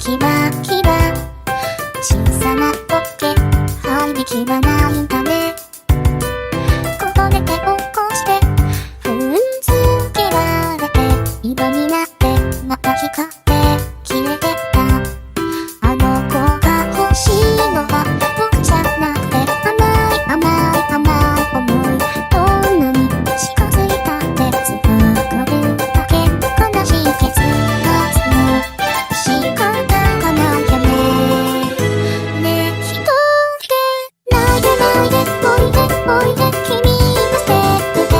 キラキラ小さな時計入りきらないんだね。ここで手を起こして踏んづけられて色になってまた光って消えてったあの子が欲しいのは僕じゃなくて甘い甘い甘い思いどんなに近づいたってつながるだけ悲しい結末の仕方がないよね。ねえ一人で泣いてないでおいでおいで君のステップで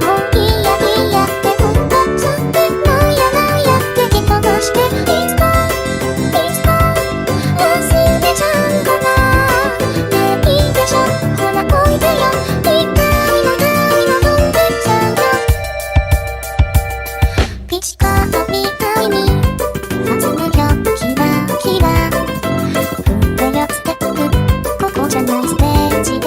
もういいやいいやってふっとつってなんやなんやってきっとどうしていつか忘れちゃうかな。ねえいいでしょほらおいでよ一回も飲んでちゃうよ。ピチカーみたいに弾むよキラキラ踏んでよステップここじゃないステージで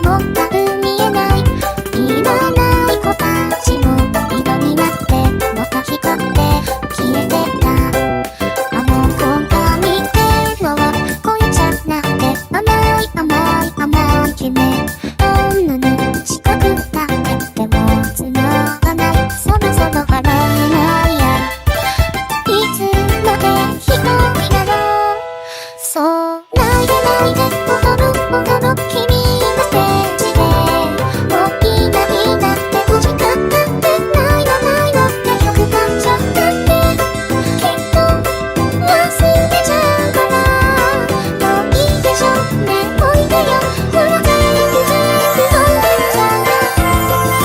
もったく見えないいらない子たちも色になってまた光って消えてったあの子が見てるのは恋じゃなくて甘い甘い甘い夢どんなに近くなってでも繋がないそろそろ笑えないやいつまで一人なのそうないでないで踊る踊る君のステージでもういいないいなって欲しかったってないのないのって欲張っちゃったってきっと忘れちゃうからもういいでしょねおいでよほら全部飛んでっちゃう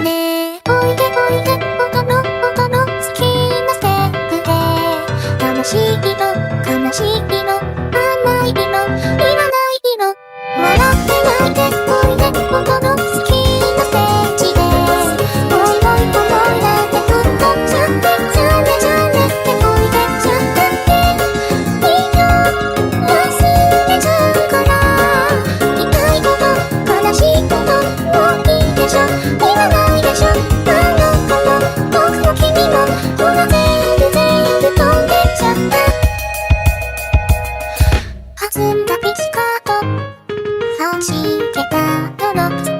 ねえおいでおいで踊ろう踊ろう好きなステップで楽しい色悲しい色甘い色いらない色笑って泣いておいで踊ろう好きなステージでおいおい思いだってふっとちゃってじゃねじゃねっておいでちゃったっていいよ忘れちゃうから痛いこと悲しいこともういいでしょいらないでしょあの子も僕も君もほら全部飛んでっちゃった弾んだピチカート弾けたドロップ